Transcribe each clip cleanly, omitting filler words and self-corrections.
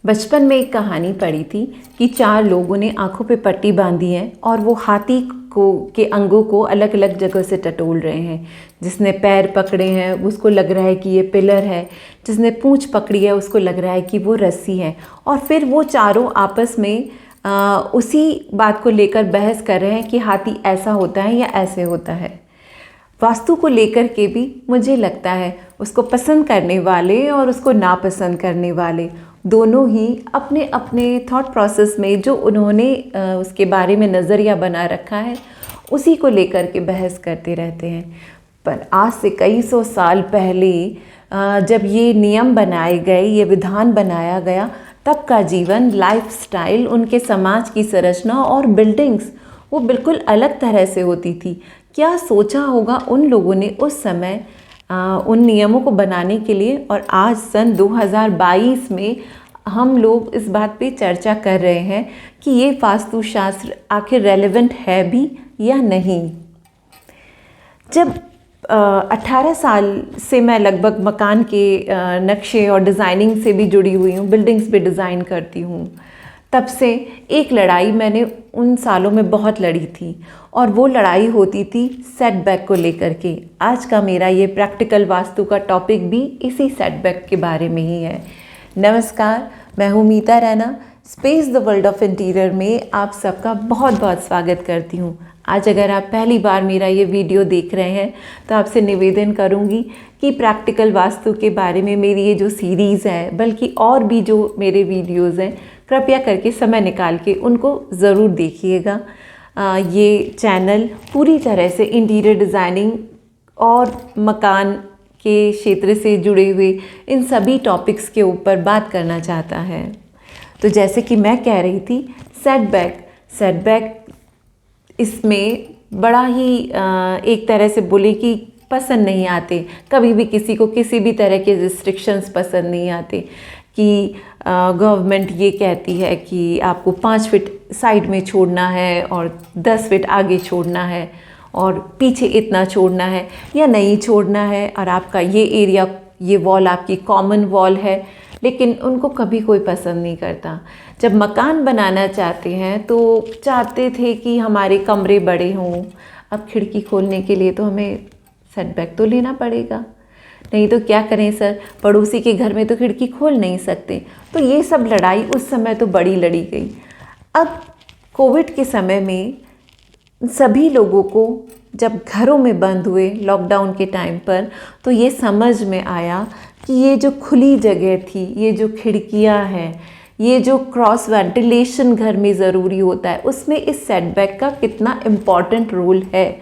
बचपन में एक कहानी पढ़ी थी कि 4 लोगों ने आंखों पे पट्टी बांधी है और वो हाथी को के अंगों को अलग अलग जगह से टटोल रहे हैं। जिसने पैर पकड़े हैं उसको लग रहा है कि ये पिलर है, जिसने पूंछ पकड़ी है उसको लग रहा है कि वो रस्सी है। और फिर वो चारों आपस में उसी बात को लेकर बहस कर रहे हैं कि हाथी ऐसा होता है या ऐसे होता है। वास्तु को लेकर के भी मुझे लगता है उसको पसंद करने वाले और उसको नापसंद करने वाले दोनों ही अपने अपने थॉट प्रोसेस में जो उन्होंने उसके बारे में नज़रिया बना रखा है उसी को लेकर के बहस करते रहते हैं। पर आज से कई सौ साल पहले जब ये नियम बनाए गए, ये विधान बनाया गया, तब का जीवन, लाइफस्टाइल, उनके समाज की संरचना और बिल्डिंग्स वो बिल्कुल अलग तरह से होती थी। क्या सोचा होगा उन लोगों ने उस समय उन नियमों को बनाने के लिए। और आज सन 2022 में हम लोग इस बात पे चर्चा कर रहे हैं कि ये वास्तुशास्त्र आखिर रेलेवेंट है भी या नहीं। जब 18 साल से मैं लगभग मकान के नक्शे और डिज़ाइनिंग से भी जुड़ी हुई हूँ, बिल्डिंग्स भी डिज़ाइन करती हूँ, तब से एक लड़ाई मैंने उन सालों में बहुत लड़ी थी और वो लड़ाई होती थी सेटबैक को लेकर के। आज का मेरा ये प्रैक्टिकल वास्तु का टॉपिक भी इसी सेटबैक के बारे में ही है। नमस्कार, मैं हूँ Meeta Raina. Space the world of interior में आप सबका बहुत बहुत स्वागत करती हूँ। आज अगर आप पहली बार मेरा ये वीडियो देख रहे हैं तो आपसे निवेदन करूँगी कि प्रैक्टिकल वास्तु के बारे में मेरी ये जो सीरीज़ है, बल्कि और भी जो मेरे वीडियोज़ हैं, कृपया करके समय निकाल के उनको ज़रूर देखिएगा। ये चैनल पूरी तरह से इंटीरियर डिज़ाइनिंग और मकान के क्षेत्र से जुड़े हुए इन सभी टॉपिक्स के ऊपर बात करना चाहता है। तो जैसे कि मैं कह रही थी, सेटबैक इसमें बड़ा ही एक तरह से बोले कि पसंद नहीं आते। कभी भी किसी को किसी भी तरह के रिस्ट्रिक्शंस पसंद नहीं आते कि गवर्नमेंट ये कहती है कि आपको 5 फीट साइड में छोड़ना है और 10 फीट आगे छोड़ना है और पीछे इतना छोड़ना है या नहीं छोड़ना है, और आपका ये एरिया, ये वॉल आपकी कॉमन वॉल है। लेकिन उनको कभी कोई पसंद नहीं करता। जब मकान बनाना चाहते हैं तो चाहते थे कि हमारे कमरे बड़े हों। अब खिड़की खोलने के लिए तो हमें सेटबैक तो लेना पड़ेगा, नहीं तो क्या करें सर, पड़ोसी के घर में तो खिड़की खोल नहीं सकते। तो ये सब लड़ाई उस समय तो बड़ी लड़ी गई। अब कोविड के समय में सभी लोगों को जब घरों में बंद हुए लॉकडाउन के टाइम पर, तो ये समझ में आया कि ये जो खुली जगह थी, ये जो खिड़कियां हैं, ये जो क्रॉस वेंटिलेशन घर में ज़रूरी होता है, उसमें इस सेटबैक का कितना इम्पॉर्टेंट रोल है।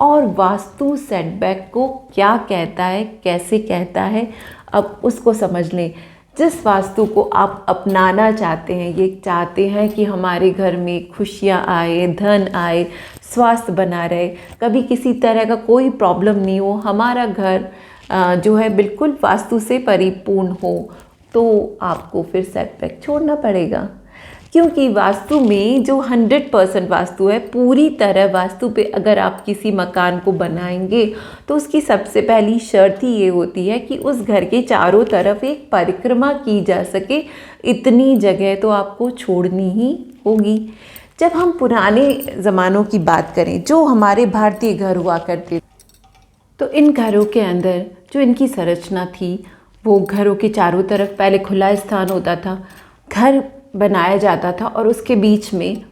और वास्तु सेटबैक को क्या कहता है, कैसे कहता है, अब उसको समझ लें। जिस वास्तु को आप अपनाना चाहते हैं, ये चाहते हैं कि हमारे घर में खुशियाँ आए, धन आए, स्वास्थ्य बना रहे, कभी किसी तरह का कोई प्रॉब्लम नहीं हो, हमारा घर जो है बिल्कुल वास्तु से परिपूर्ण हो, तो आपको फिर सेटबैक छोड़ना पड़ेगा। क्योंकि वास्तु में जो 100% वास्तु है, पूरी तरह वास्तु पे अगर आप किसी मकान को बनाएंगे तो उसकी सबसे पहली शर्त ही ये होती है कि उस घर के चारों तरफ एक परिक्रमा की जा सके। इतनी जगह तो आपको छोड़नी ही होगी। जब हम पुराने ज़मानों की बात करें, जो हमारे भारतीय घर हुआ करते, तो इन घरों के अंदर जो इनकी संरचना थी, वो घरों के चारों तरफ पहले खुला स्थान होता था, घर बनाया जाता था और उसके बीच में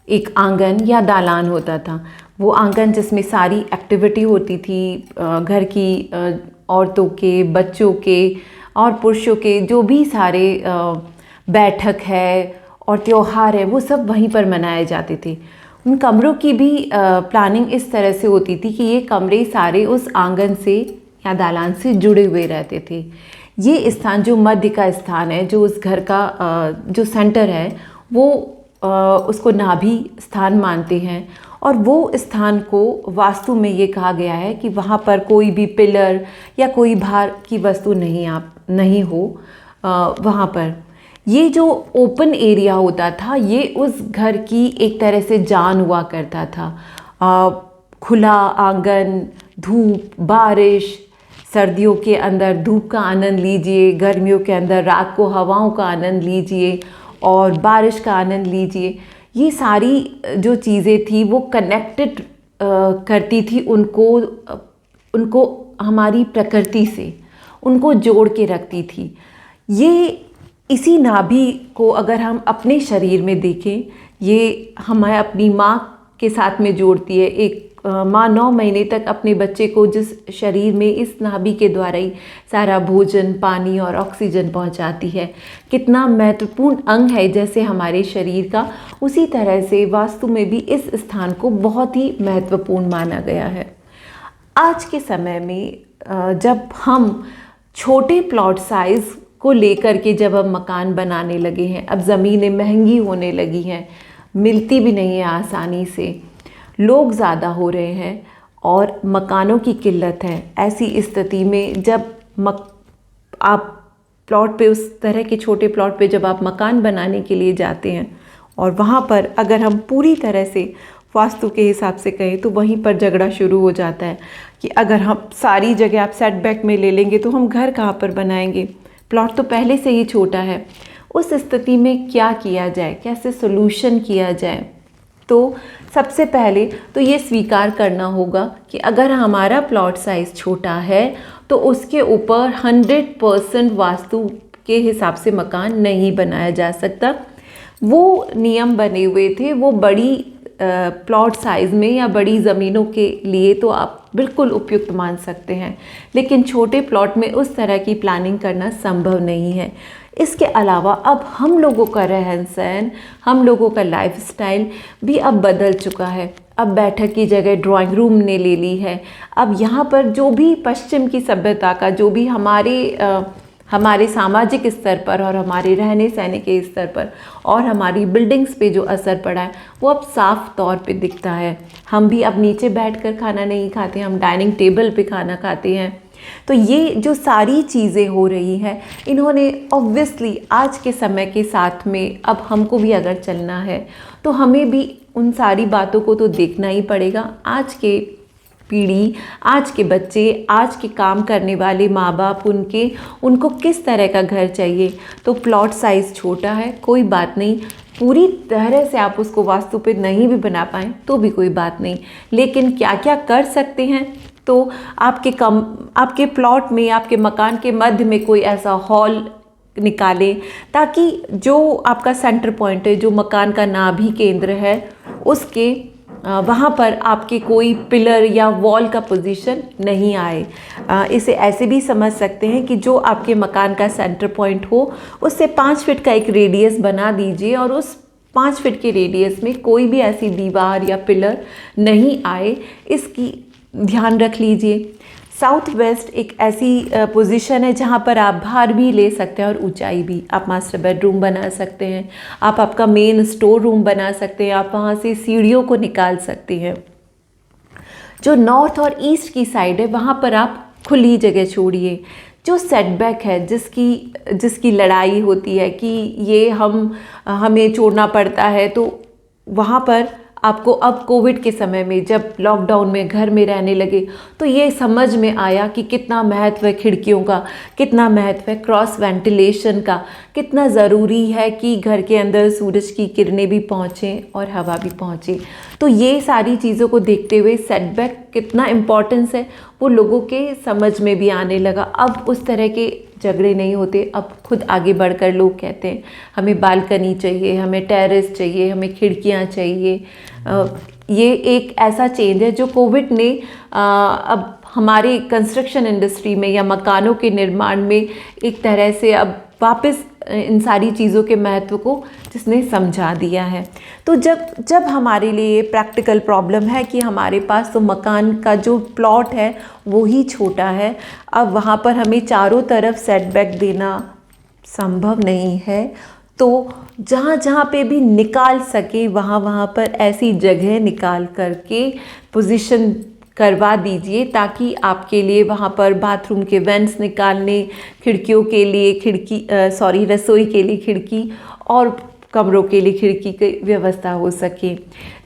एक आंगन या दालान होता था। वो आंगन जिसमें सारी एक्टिविटी होती थी, घर की औरतों के, बच्चों के और पुरुषों के जो भी सारे बैठक है और त्योहार है, वो सब वहीं पर मनाए जाते थे। उन कमरों की भी प्लानिंग इस तरह से होती थी कि ये कमरे सारे उस आंगन से या दालान से जुड़े हुए रहते थे। ये स्थान जो मध्य का स्थान है, जो उस घर का जो सेंटर है, वो उसको नाभि स्थान मानते हैं। और वो स्थान को वास्तु में ये कहा गया है कि वहाँ पर कोई भी पिलर या कोई भार की वस्तु नहीं हो वहाँ पर। ये जो ओपन एरिया होता था, ये उस घर की एक तरह से जान हुआ करता था। खुला आंगन, धूप, बारिश, सर्दियों के अंदर धूप का आनंद लीजिए, गर्मियों के अंदर रात को हवाओं का आनंद लीजिए और बारिश का आनंद लीजिए। ये सारी जो चीज़ें थी वो कनेक्टेड करती थी उनको हमारी प्रकृति से, उनको जोड़ के रखती थी। ये इसी नाभि को अगर हम अपने शरीर में देखें, ये हमें अपनी माँ के साथ में जोड़ती है। एक माँ 9 महीने तक अपने बच्चे को जिस शरीर में इस नाभि के द्वारा ही सारा भोजन, पानी और ऑक्सीजन पहुंचाती है, कितना महत्वपूर्ण अंग है जैसे हमारे शरीर का, उसी तरह से वास्तु में भी इस स्थान को बहुत ही महत्वपूर्ण माना गया है। आज के समय में जब हम छोटे प्लॉट साइज़ को लेकर के जब हम मकान बनाने लगे हैं, अब ज़मीनें महंगी होने लगी हैं, मिलती भी नहीं है आसानी से, लोग ज़्यादा हो रहे हैं और मकानों की किल्लत है। ऐसी स्थिति में जब आप प्लॉट पे, उस तरह के छोटे प्लॉट पे जब आप मकान बनाने के लिए जाते हैं और वहाँ पर अगर हम पूरी तरह से वास्तु के हिसाब से कहें तो वहीं पर झगड़ा शुरू हो जाता है कि अगर हम सारी जगह आप सेटबैक में ले लेंगे तो हम घर कहाँ पर बनाएंगे, प्लॉट तो पहले से ही छोटा है। उस स्थिति में क्या किया जाए, कैसे सोल्यूशन किया जाए? तो सबसे पहले तो ये स्वीकार करना होगा कि अगर हमारा प्लॉट साइज़ छोटा है तो उसके ऊपर 100% वास्तु के हिसाब से मकान नहीं बनाया जा सकता। वो नियम बने हुए थे, वो बड़ी प्लॉट साइज़ में या बड़ी ज़मीनों के लिए तो आप बिल्कुल उपयुक्त मान सकते हैं, लेकिन छोटे प्लॉट में उस तरह की प्लानिंग करना संभव नहीं है। इसके अलावा अब हम लोगों का रहन सहन, हम लोगों का लाइफस्टाइल भी अब बदल चुका है। अब बैठक की जगह ड्राइंग रूम ने ले ली है। अब यहाँ पर जो भी पश्चिम की सभ्यता का जो भी हमारे सामाजिक स्तर पर और हमारे रहने सहने के स्तर पर और हमारी बिल्डिंग्स पे जो असर पड़ा है वो अब साफ तौर पे दिखता है। हम भी अब नीचे बैठकर खाना नहीं खाते, हम डाइनिंग टेबल पे खाना खाते हैं। तो ये जो सारी चीज़ें हो रही हैं, इन्होंने ऑब्वियसली आज के समय के साथ में अब हमको भी अगर चलना है तो हमें भी उन सारी बातों को तो देखना ही पड़ेगा। आज के पीढ़ी, आज के बच्चे, आज के काम करने वाले माँ बाप, उनको किस तरह का घर चाहिए। तो प्लॉट साइज़ छोटा है, कोई बात नहीं, पूरी तरह से आप उसको वास्तु पे नहीं भी बना पाएँ तो भी कोई बात नहीं, लेकिन क्या क्या कर सकते हैं तो आपके प्लॉट में, आपके मकान के मध्य में कोई ऐसा हॉल निकालें ताकि जो आपका सेंटर पॉइंट है, जो मकान का नाभि केंद्र है, उसके वहाँ पर आपके कोई पिलर या वॉल का पोजीशन नहीं आए। इसे ऐसे भी समझ सकते हैं कि जो आपके मकान का सेंटर पॉइंट हो उससे 5 फीट का एक रेडियस बना दीजिए और उस 5 फीट के रेडियस में कोई भी ऐसी दीवार या पिलर नहीं आए, इसकी ध्यान रख लीजिए। साउथ वेस्ट एक ऐसी पोजीशन है जहाँ पर आप भार भी ले सकते हैं और ऊंचाई भी। आप मास्टर बेडरूम बना सकते हैं, आप आपका मेन स्टोर रूम बना सकते हैं, आप वहाँ से सीढ़ियों को निकाल सकते हैं। जो नॉर्थ और ईस्ट की साइड है वहाँ पर आप खुली जगह छोड़िए। जो सेटबैक है, जिसकी लड़ाई होती है कि ये हमें छोड़ना पड़ता है, तो वहाँ पर आपको अब कोविड के समय में जब लॉकडाउन में घर में रहने लगे तो ये समझ में आया कि कितना महत्व है खिड़कियों का, कितना महत्व है क्रॉस वेंटिलेशन का, कितना ज़रूरी है कि घर के अंदर सूरज की किरणें भी पहुँचें और हवा भी पहुँचे। तो ये सारी चीज़ों को देखते हुए सेटबैक कितना इम्पोर्टेंस है वो लोगों के समझ में भी आने लगा। अब उस तरह के झगड़े नहीं होते। अब खुद आगे बढ़कर लोग कहते हैं हमें बालकनी चाहिए, हमें टेरेस चाहिए, हमें खिड़कियां चाहिए। ये एक ऐसा चेंज है जो कोविड ने अब हमारे कंस्ट्रक्शन इंडस्ट्री में या मकानों के निर्माण में एक तरह से अब वापस इन सारी चीज़ों के महत्व को जिसने समझा दिया है। तो जब हमारे लिए प्रैक्टिकल प्रॉब्लम है कि हमारे पास तो मकान का जो प्लॉट है वो ही छोटा है, अब वहाँ पर हमें चारों तरफ सेटबैक देना संभव नहीं है, तो जहाँ जहाँ पे भी निकाल सके वहाँ पर ऐसी जगह निकाल करके पोजीशन करवा दीजिए ताकि आपके लिए वहाँ पर बाथरूम के वेंट्स निकालने, खिड़कियों के लिए रसोई के लिए खिड़की और कमरों के लिए खिड़की की व्यवस्था हो सके।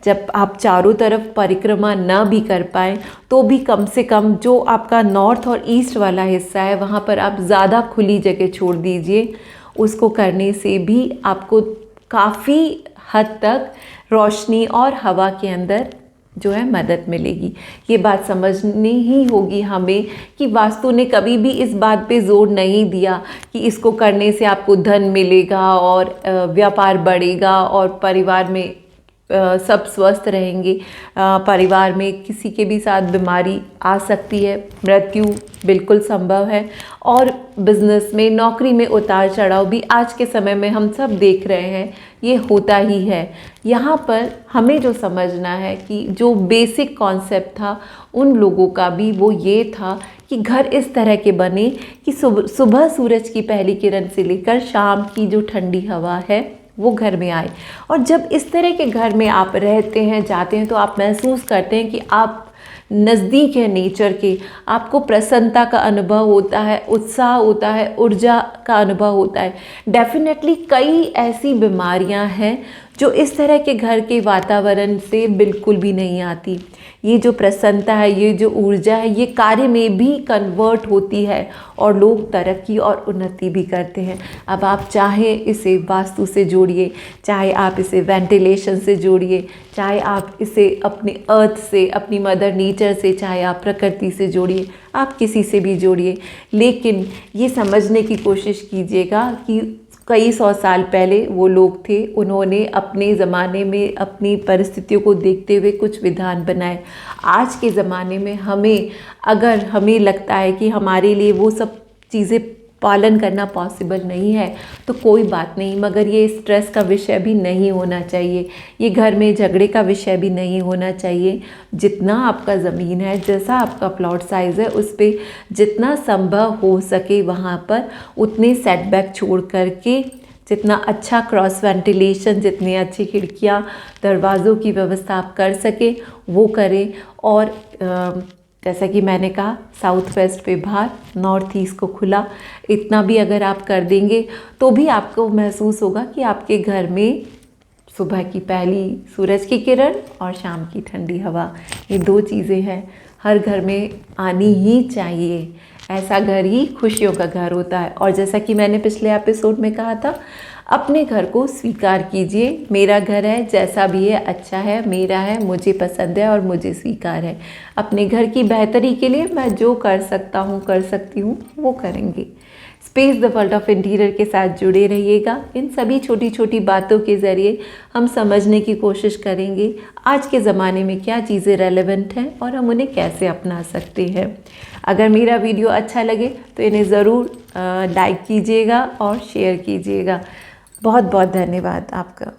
जब आप चारों तरफ परिक्रमा न भी कर पाएँ तो भी कम से कम जो आपका नॉर्थ और ईस्ट वाला हिस्सा है वहाँ पर आप ज़्यादा खुली जगह छोड़ दीजिए। उसको करने से भी आपको काफ़ी हद तक रोशनी और हवा के अंदर जो है मदद मिलेगी। ये बात समझनी ही होगी हमें कि वास्तु ने कभी भी इस बात पे जोर नहीं दिया कि इसको करने से आपको धन मिलेगा और व्यापार बढ़ेगा और परिवार में सब स्वस्थ रहेंगे। परिवार में किसी के भी साथ बीमारी आ सकती है, मृत्यु बिल्कुल संभव है, और बिजनेस में, नौकरी में उतार चढ़ाव भी आज के समय में हम सब देख रहे हैं, ये होता ही है। यहाँ पर हमें जो समझना है कि जो बेसिक कॉन्सेप्ट था उन लोगों का भी वो ये था कि घर इस तरह के बने कि सुबह सूरज की पहली किरण से लेकर शाम की जो ठंडी हवा है वो घर में आए। और जब इस तरह के घर में आप रहते हैं, जाते हैं, तो आप महसूस करते हैं कि आप नज़दीक है नेचर के, आपको प्रसन्नता का अनुभव होता है, उत्साह होता है, ऊर्जा का अनुभव होता है। डेफिनेटली कई ऐसी बीमारियां हैं जो इस तरह के घर के वातावरण से बिल्कुल भी नहीं आती। ये जो प्रसन्नता है, ये जो ऊर्जा है, ये कार्य में भी कन्वर्ट होती है और लोग तरक्की और उन्नति भी करते हैं। अब आप चाहे इसे वास्तु से जोड़िए, चाहे आप इसे वेंटिलेशन से जोड़िए, चाहे आप इसे अपने अर्थ से, अपनी मदर नेचर से, चाहे आप प्रकृति से जोड़िए, आप किसी से भी जोड़िए, लेकिन ये समझने की कोशिश कीजिएगा कि कई सौ साल पहले वो लोग थे, उन्होंने अपने ज़माने में अपनी परिस्थितियों को देखते हुए कुछ विधान बनाए। आज के ज़माने में अगर हमें लगता है कि हमारे लिए वो सब चीज़ें पालन करना पॉसिबल नहीं है तो कोई बात नहीं, मगर ये स्ट्रेस का विषय भी नहीं होना चाहिए, ये घर में झगड़े का विषय भी नहीं होना चाहिए। जितना आपका ज़मीन है, जैसा आपका प्लॉट साइज़ है, उस पर जितना संभव हो सके वहाँ पर उतने सेटबैक छोड़ करके, जितना अच्छा क्रॉस वेंटिलेशन, जितनी अच्छी खिड़कियाँ, दरवाज़ों की व्यवस्था आप कर सके वो करें। और जैसा कि मैंने कहा, साउथ वेस्ट पे बाहर, नॉर्थ ईस्ट को खुला, इतना भी अगर आप कर देंगे तो भी आपको महसूस होगा कि आपके घर में सुबह की पहली सूरज की किरण और शाम की ठंडी हवा, ये दो चीज़ें हैं, हर घर में आनी ही चाहिए। ऐसा घर ही खुशियों का घर होता है। और जैसा कि मैंने पिछले एपिसोड में कहा था, अपने घर को स्वीकार कीजिए। मेरा घर है, जैसा भी है अच्छा है, मेरा है, मुझे पसंद है और मुझे स्वीकार है। अपने घर की बेहतरी के लिए मैं जो कर सकता हूँ, कर सकती हूँ, वो करेंगे। Space the world of interior के साथ जुड़े रहिएगा। इन सभी छोटी छोटी बातों के ज़रिए हम समझने की कोशिश करेंगे आज के ज़माने में क्या चीज़ें रेलेवेंट हैं और हम उन्हें कैसे अपना सकते हैं। अगर मेरा वीडियो अच्छा लगे तो इन्हें ज़रूर लाइक कीजिएगा और शेयर कीजिएगा। बहुत बहुत धन्यवाद आपका।